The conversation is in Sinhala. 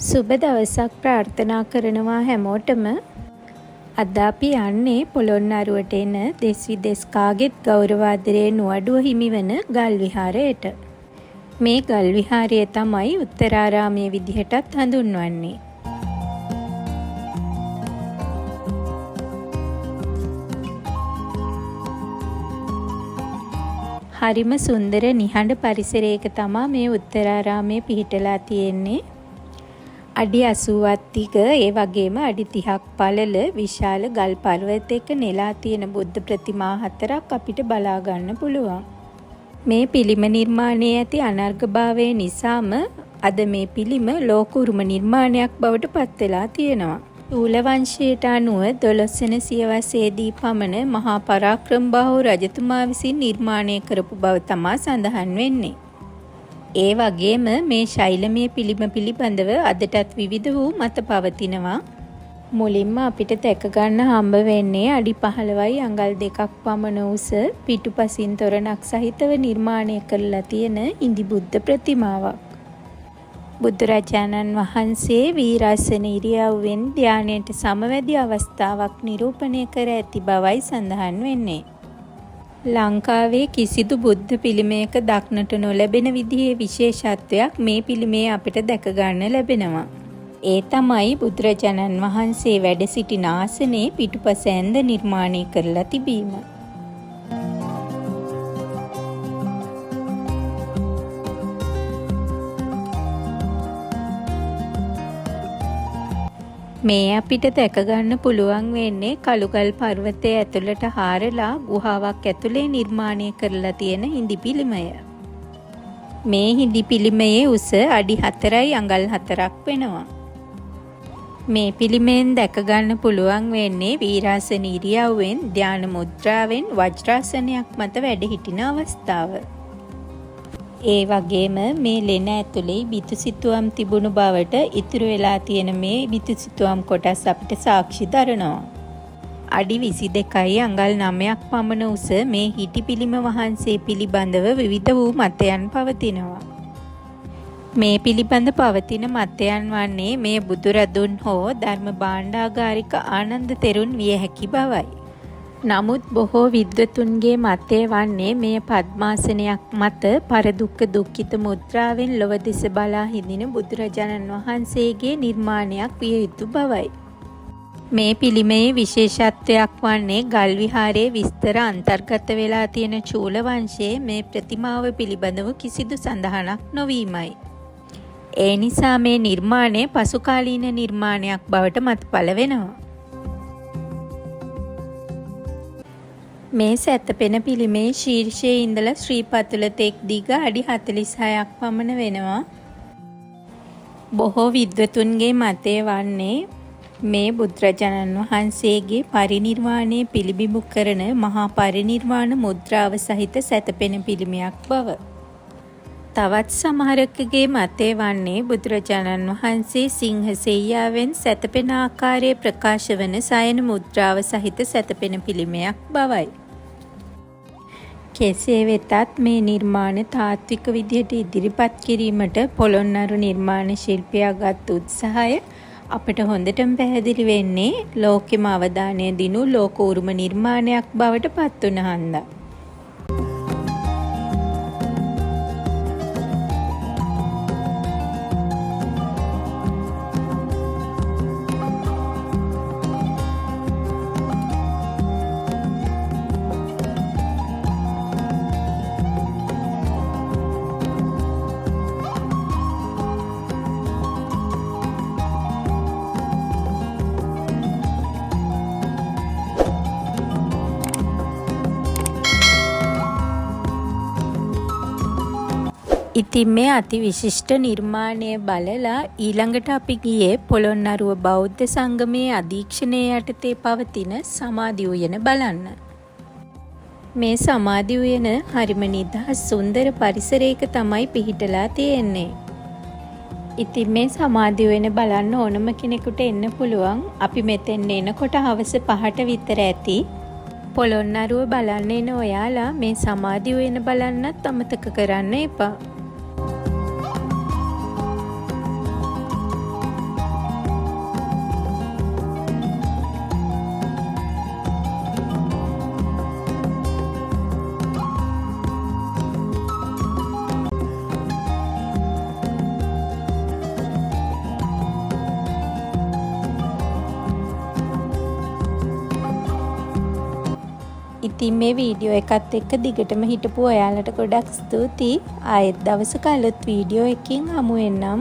සුබ දවසක් ප්‍රාර්ථනා කරනවා හැමෝටම. අද අපි යන්නේ පොළොන්නරුවට එන දෙස් විදෙස් කාගෙත් ගෞරවාදරයේ නුවඩුව හිමිවන ගල් විහාරයට. මේ ගල් විහාරය තමයි උත්තරාරාමයේ විදිහටත් හඳුන්වන්නේ. හරිම සුන්දර නිහඬ පරිසරයක තමයි මේ උත්තරාරාමයේ පිහිටලා තියෙන්නේ. අඩි 80ක් දිග ඒ වගේම අඩි 30ක් පළල විශාල ගල් පර්වතයක නෙලා තියෙන බුද්ධ ප්‍රතිමා 4ක් අපිට බලා ගන්න පුළුවන්. මේ පිළිම නිර්මාණයේ ඇති අනර්ඝභාවය නිසාම අද මේ පිළිම ලෝක උරුම නිර්මාණයක් බවට පත් වෙලා තියෙනවා. චූල වංශයට අනුව 12 වෙනි සියවසේදී පමණ මහා පරාක්‍රමබාහු රජතුමා විසින් නිර්මාණය කරපු බව තමයි සඳහන් වෙන්නේ. ඒ වගේම මේ ශෛලමය පිළිම පිළිබඳව අදටත් විවිධ වූ මත පවතිනවා. මුලින්ම අපිට දැක ගන්න හම්බ වෙන්නේ අඩි 15යි අඟල් 2ක් පමණ උස පිටුපසින් තොරණක් සහිතව නිර්මාණය කරලා තියෙන ඉදි බුද්ධ ප්‍රතිමාවක්. බුදුරජාණන් වහන්සේ වීරාසන ඉරියව්වෙන් ධානයට සමවැදි අවස්ථාවක් නිරූපණය කර ඇති බවයි සඳහන් වෙන්නේ. ලංකාවේ කිසිදු බුද්ධ පිළිමයක දක්නට නොලැබෙන විදිහේ විශේෂත්වයක් මේ පිළිමේ අපිට දැක ගන්න ලැබෙනවා. ඒ තමයි බුදුරජාණන් වහන්සේ වැඩ සිටින ආසනයේ පිටුපස ඇඳ නිර්මාණය කරලා තිබීම. මේ අපිට දැක ගන්න පුළුවන් වෙන්නේ කළුගල් පර්වතයේ ඇතුළට හාරලා ගුහාවක් ඇතුලේ නිර්මාණය කරලා තියෙන හිඳි පිළිමය. මේ හිඳි පිළිමයේ උස අඩි 4යි අඟල් 4ක් වෙනවා. මේ පිළිමෙන් දැක ගන්න පුළුවන් වෙන්නේ වීරාසන ඉරියව්වෙන් ධාන මුද්‍රාවෙන් වජ්‍රාසනයක් මත වැඩ සිටින අවස්ථාව. ඒ වගේම මේ ලෙන ඇතුලේ බිතුසිතුවම් තිබුණු බවට ඉතුරු වෙලා තියෙන මේ බිතුසිතුවම් කොටස් අපිට සාක්ෂි දරනවා. අඩි 22යි අඟල් 9ක් පමණ උස මේ හිටි පිළිම වහන්සේ පිළිබඳව විවිධ වූ මතයන් පවතිනවා. මේ පිළිබඳ පවතින මතයන් වන්නේ මේ බුදුරදුන් හෝ ධර්ම භාණ්ඩාගාරික ආනන්ද තෙරුන් විය හැකි බවයි. නමුත් බොහෝ විද්වතුන්ගේ මතය වන්නේ මේ පద్මාසනයක් මත පරදුක්ඛ දුක්ඛිත මුද්‍රාවෙන් ලොව දෙස බලා හිඳින බුදුරජාණන් වහන්සේගේ නිර්මාණයක් විය යුතු බවයි. මේ පිළිමේ විශේෂත්වයක් වන්නේ ගල් විහාරයේ විස්තර අන්තර්ගත වෙලා තියෙන චූල වංශයේ මේ ප්‍රතිමාව පිළිබඳව කිසිදු සඳහනක් නොවීමයි. ඒ නිසා මේ නිර්මාණය පසුකාලීන නිර්මාණයක් බවට මතපල වෙනවා. මේ සැතපෙන පිළිමේ ශීර්ෂයේ ඉඳලා ශ්‍රී පතුල තෙක් දිග අඩි 46ක් පමණ වෙනවා. බොහෝ විද්වතුන්ගේ මතය වන්නේ මේ බුදුරජාණන් වහන්සේගේ පරිනිර්වාණය පිළිබිඹු කරන මහා පරිනිර්වාණ මුද්‍රාව සහිත සැතපෙන පිළිමයක් බව. තවත් සමහරකගේ මතය වන්නේ බුදුරජාණන් වහන්සේ සිංහ සෙයියාවෙන් සැතපෙන ආකාරයේ ප්‍රකාශ වන සයන මුද්‍රාව සහිත සැතපෙන පිළිමයක් බවයි. කෙසේ වෙතත් මේ නිර්මාණ තාත්වික විදිහට ඉදිරිපත් කිරීමට පොළොන්නරු නිර්මාණ ශිල්පියා ගත් උත්සාහය අපට හොඳටම පැහැදිලි වෙන්නේ ලෝකෙම අවධානය දිනු ලෝක උරුම නිර්මාණයක් බවට පත් වුණ හන්දා. ඉතින් මේ අති විශිෂ්ට නිර්මාණය බලලා ඊළඟට අපි ගියේ පොළොන්නරුව බෞද්ධ සංගමයේ අධීක්ෂණය යටතේ පවතින සමාධි උයන බලන්න. මේ සමාධි උයන හරිම නිදහස් සුන්දර පරිසරයක තමයි පිහිටලා තියෙන්නේ. ඉතින් මේ සමාධි උයන බලන්න ඕනම කෙනෙකුට එන්න පුළුවන්. අපි මෙතෙන් එනකොට හවස 5ට විතර ඇති. පොළොන්නරුව බලන්න එන ඔයාලා මේ සමාධි උයන බලන්නත් අමතක කරන්න එපා. ඉතින් මේ වීඩියෝ එකත් එක්ක දිගටම හිටපු ඔයාලට ගොඩක් ස්තුතියි. ආයෙත් දවසක අලුත් වීඩියෝ එකකින් හමු වෙන්නම්.